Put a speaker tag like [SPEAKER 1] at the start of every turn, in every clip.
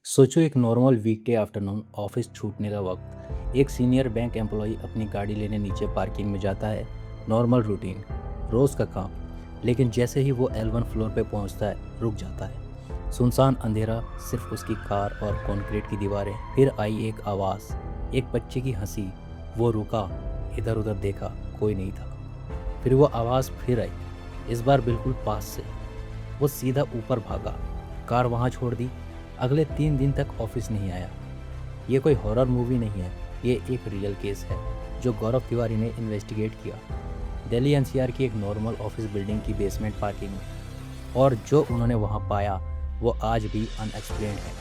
[SPEAKER 1] सोचो एक नॉर्मल वीकडे afternoon office छूटने का वक्त एक सीनियर बैंक एम्प्लॉय अपनी गाड़ी लेने नीचे पार्किंग में जाता है। नॉर्मल रूटीन, रोज़ का काम। लेकिन जैसे ही वो L1 फ्लोर पे पहुंचता है रुक जाता है। सुनसान अंधेरा, सिर्फ उसकी कार और कंक्रीट की दीवारें। फिर आई एक आवाज़, एक बच्चे की हंसी। वो रुका, इधर उधर देखा, कोई नहीं था। फिर वो आवाज़ फिर आई, इस बार बिल्कुल पास से। वो सीधा ऊपर भागा, कार वहाँ छोड़ दी। अगले 3 दिन तक ऑफिस नहीं आया। ये कोई हॉरर मूवी नहीं है, ये एक रियल केस है जो गौरव तिवारी ने इन्वेस्टिगेट किया दिल्ली एनसीआर की एक नॉर्मल ऑफिस बिल्डिंग की बेसमेंट पार्किंग में। और जो उन्होंने वहाँ पाया वो आज भी अनएक्सप्लेन्ड है।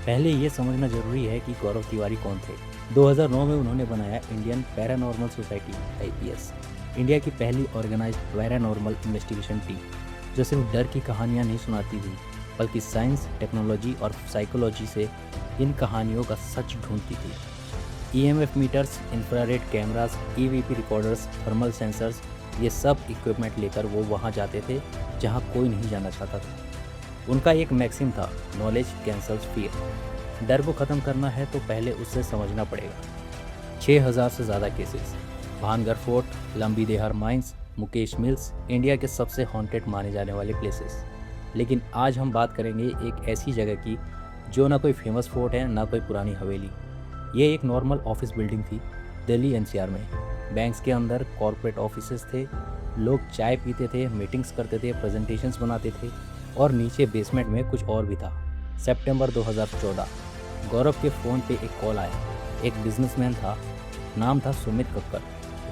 [SPEAKER 1] पहले ये समझना जरूरी है कि गौरव तिवारी कौन थे। 2009 में उन्होंने बनाया Indian paranormal society IPS, India की पहली ऑर्गेनाइज्ड पैरानॉर्मल इन्वेस्टिगेशन टीम, जो सिर्फ डर की कहानियाँ नहीं सुनाती थी बल्कि साइंस, टेक्नोलॉजी और साइकोलॉजी से इन कहानियों का सच ढूंढती थी। EMF meters, infrared cameras, EVP recorders, thermal sensors, ये सब इक्विपमेंट लेकर वो वहाँ जाते थे जहाँ कोई नहीं जाना चाहता था। उनका एक मैक्सिम था, नॉलेज कैंसल्स फियर। डर को ख़त्म करना है तो पहले उससे समझना पड़ेगा। 6000 से ज़्यादा केसेस, भानगढ़ फोर्ट, लंबी देहार माइंस, मुकेश मिल्स, इंडिया के सबसे हॉन्टेड माने जाने वाले प्लेसेस। लेकिन आज हम बात करेंगे एक ऐसी जगह की जो ना कोई फेमस फोर्ट है ना कोई पुरानी हवेली। ये एक नॉर्मल ऑफिस बिल्डिंग थी दिल्ली NCR में। बैंक्स के अंदर कॉरपोरेट ऑफिसेस थे, लोग चाय पीते थे, मीटिंग्स करते थे, प्रेजेंटेशंस बनाते थे, और नीचे बेसमेंट में कुछ और भी था। सितंबर 2014, गौरव के फ़ोन पे एक कॉल आया। एक बिजनेसमैन था, नाम था सुमित कक्कर,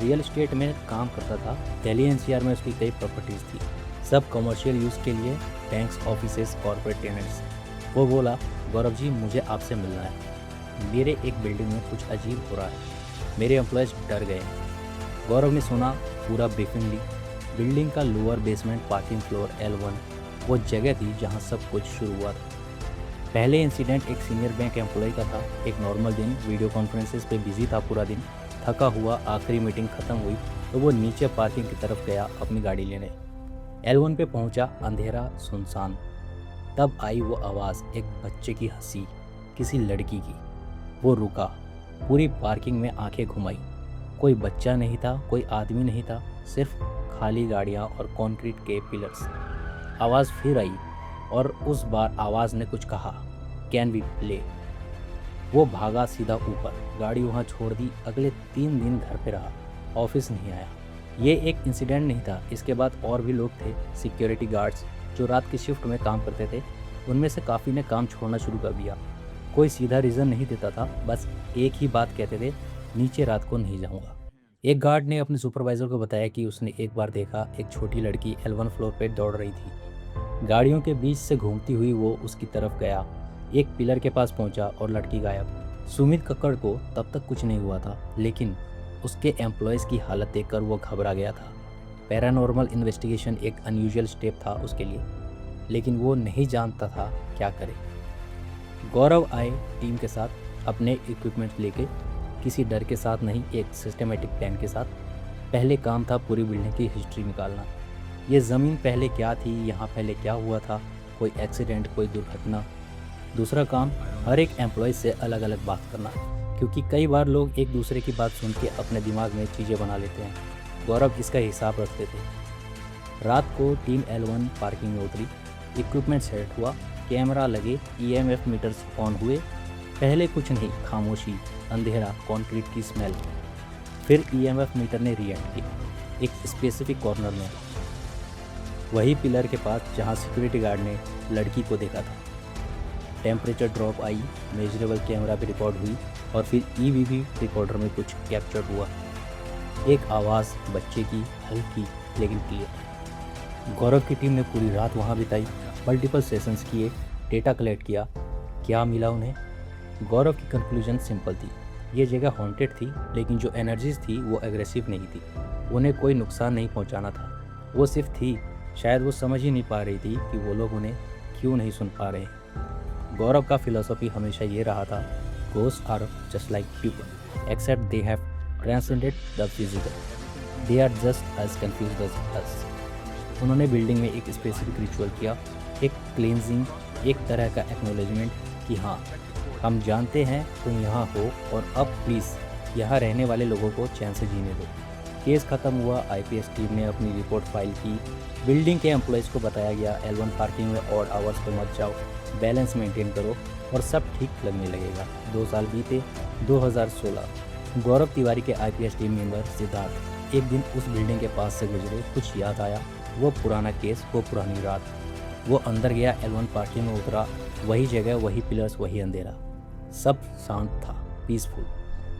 [SPEAKER 1] रियल एस्टेट में काम करता था। दिल्ली NCR में उसकी कई प्रॉपर्टीज़ थी, सब कमर्शियल यूज़ के लिए, बैंक्स, ऑफिसेस, कॉर्पोरेट टेनेंट्स। वो बोला, गौरव जी मुझे आपसे मिलना है। मेरे एक बिल्डिंग में कुछ अजीब हो रहा है, मेरे एम्प्लॉयज़ डर गए हैं। गौरव ने सुना, पूरा ब्रीफिंग ली। बिल्डिंग का lower basement parking floor L1 वो जगह थी जहाँ सब कुछ शुरू हुआ था। पहले इंसिडेंट एक सीनियर बैंक एम्प्लॉय का था। एक नॉर्मल दिन, वीडियो कॉन्फ्रेंसेस पे बिजी था पूरा दिन, थका हुआ। आखिरी मीटिंग ख़त्म हुई तो वो नीचे पार्किंग की तरफ गया अपनी गाड़ी लेने। L1 पे पहुंचा, अंधेरा, सुनसान। तब आई वो आवाज़, एक बच्चे की हंसी, किसी लड़की की। वो रुका, पूरी पार्किंग में आंखें घुमाई। कोई बच्चा नहीं था, कोई आदमी नहीं था, सिर्फ खाली गाड़ियाँ और कंक्रीट के पिलर्स। आवाज़ फिर आई और उस बार आवाज़ ने कुछ कहा, कैन वी प्ले। वो भागा सीधा ऊपर, गाड़ी वहाँ छोड़ दी। अगले 3 दिन घर पे रहा, ऑफिस नहीं आया। ये एक इंसिडेंट नहीं था, इसके बाद और भी लोग थे, सिक्योरिटी गार्ड्स जो रात की शिफ्ट में काम करते थे। उनमें से काफ़ी ने काम छोड़ना शुरू कर दिया। कोई सीधा रीज़न नहीं देता था, बस एक ही बात कहते थे, नीचे रात को नहीं जाऊँगा। एक गार्ड ने अपने सुपरवाइज़र को बताया कि उसने एक बार देखा एक छोटी लड़की L1 फ्लोर पे दौड़ रही थी। गाड़ियों के बीच से घूमती हुई वो उसकी तरफ गया, एक पिलर के पास पहुंचा और लड़की गायब। सुमित कक्कड़ को तब तक कुछ नहीं हुआ था, लेकिन उसके एम्प्लॉयज़ की हालत देखकर वो घबरा गया था। पैरानॉर्मल इन्वेस्टिगेशन एक अनयूजुअल स्टेप था उसके लिए, लेकिन वो नहीं जानता था क्या करे। गौरव आए टीम के साथ, अपने इक्विपमेंट लेके, किसी डर के साथ नहीं, एक सिस्टमेटिक प्लान के साथ। पहले काम था पूरी बिल्डिंग की हिस्ट्री निकालना। ये ज़मीन पहले क्या थी, यहाँ पहले क्या हुआ था, कोई एक्सीडेंट, कोई दुर्घटना। दूसरा काम, हर एक एम्प्लॉय से अलग अलग बात करना, क्योंकि कई बार लोग एक दूसरे की बात सुन के अपने दिमाग में चीज़ें बना लेते हैं। गौरव इसका हिसाब रखते थे। रात को टीम L1 पार्किंग में उतरी, इक्विपमेंट सेट हुआ, कैमरा लगे, EMF मीटर्स ऑन हुए। पहले कुछ नहीं, खामोशी, अंधेरा, कंक्रीट की स्मेल। फिर EMF मीटर ने रिएक्ट किया, एक स्पेसिफिक कॉर्नर में, वही पिलर के पास जहां सिक्योरिटी गार्ड ने लड़की को देखा था। टेम्परेचर ड्रॉप आई, मेजरेबल कैमरा भी रिकॉर्ड हुई, और फिर EVP रिकॉर्डर में कुछ कैप्चर हुआ। एक आवाज़, बच्चे की, हल्की लेकिन क्लियर। गौरव की टीम ने पूरी रात वहाँ बिताई, मल्टीपल सेशंस किए, डेटा कलेक्ट किया। क्या मिला उन्हें? गौरव की कंक्लूजन सिंपल थी, ये जगह हॉन्टेड थी, लेकिन जो एनर्जीज थी वो एग्रेसिव नहीं थी। उन्हें कोई नुकसान नहीं पहुंचाना था, वो सिर्फ थी। शायद वो समझ ही नहीं पा रही थी कि वो लोग उन्हें क्यों नहीं सुन पा रहे। गौरव का फिलॉसफी हमेशा ये रहा था, ghost are just like people except they have transcended the physical, they are just as confused as us. उन्होंने बिल्डिंग में एक स्पेसिफिक रिचुअल किया, एक क्लींजिंग, एक तरह का एक्नॉलेजमेंट कि हाँ, हम जानते हैं तुम यहाँ हो और अब प्लीज़ यहाँ रहने वाले लोगों को चैन से जीने दो। केस ख़त्म हुआ, आईपीएस टीम ने अपनी रिपोर्ट फाइल की। बिल्डिंग के एम्प्लॉयज़ को बताया गया L1 पार्किंग में ऑड आवर्स पे मत जाओ, बैलेंस मेंटेन करो और सब ठीक लगने लगेगा। 2 साल बीते। 2016 गौरव तिवारी के आईपीएस टीम मेंबर सिद्धार्थ एक दिन उस बिल्डिंग के पास से गुजरे। कुछ याद आया, वो पुराना केस, वो पुरानी रात। वो अंदर गया, L1 पार्किंग में उतरा। वही जगह, वही पिलर्स, वही अंधेरा। सब शांत था, पीसफुल।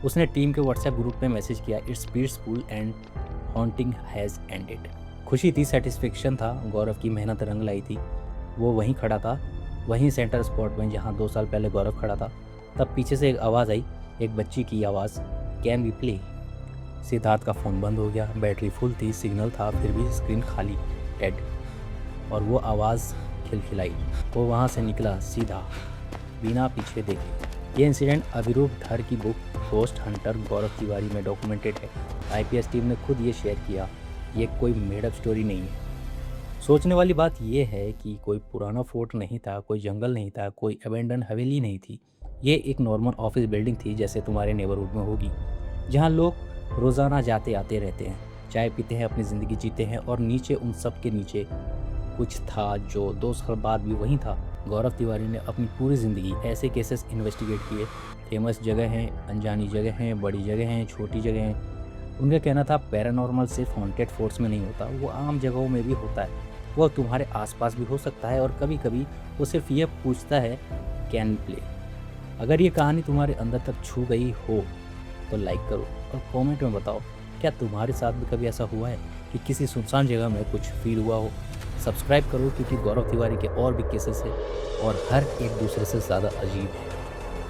[SPEAKER 1] उसने टीम के व्हाट्सएप ग्रुप में मैसेज किया, it's peaceful and haunting has ended. खुशी थी, सेटिस्फेक्शन था, गौरव की मेहनत रंग लाई थी। वो वहीं खड़ा था, वहीं सेंटर स्पॉट में जहाँ 2 साल पहले गौरव खड़ा था। तब पीछे से एक आवाज़ आई, एक बच्ची की आवाज़, कैन वी प्ले। सिद्धार्थ का फ़ोन बंद हो गया, बैटरी फुल थी, सिग्नल था, फिर भी स्क्रीन खाली, डेड। और वो आवाज़ खिलखिलाई। वो वहाँ से निकला सीधा, बिना पीछे देखे। ये इंसिडेंट अभिरूप धर की बुक घोस्ट हंटर गौरव तिवारी में डॉक्यूमेंटेड है। आईपीएस टीम ने खुद ये शेयर किया, ये कोई मेडअप स्टोरी नहीं है। सोचने वाली बात यह है कि कोई पुराना फोर्ट नहीं था, कोई जंगल नहीं था, कोई अबेंडन हवेली नहीं थी। ये एक नॉर्मल ऑफिस बिल्डिंग थी, जैसे तुम्हारे नेबरहुड में होगी, जहाँ लोग रोज़ाना जाते आते रहते हैं, चाय पीते हैं, अपनी ज़िंदगी जीते हैं। और नीचे, उन सब के नीचे कुछ था जो 2 साल बाद भी वहीं था। गौरव तिवारी ने अपनी पूरी ज़िंदगी ऐसे केसेस इन्वेस्टिगेट किए। फेमस जगह हैं, अनजानी जगह हैं, बड़ी जगह हैं, छोटी जगह हैं। उनका कहना था पैरानॉर्मल सिर्फ हॉन्टेड फोर्ट्स में नहीं होता, वो आम जगहों में भी होता है। वो तुम्हारे आसपास भी हो सकता है और कभी कभी वो सिर्फ ये पूछता है, कैन प्ले। अगर ये कहानी तुम्हारे अंदर तक छू गई हो तो लाइक करो और कमेंट में बताओ, क्या तुम्हारे साथ भी कभी ऐसा हुआ है कि किसी सुनसान जगह में कुछ फील हुआ हो। सब्सक्राइब करो, क्योंकि गौरव तिवारी के और भी केसेस हैं और हर एक दूसरे से ज़्यादा अजीब है।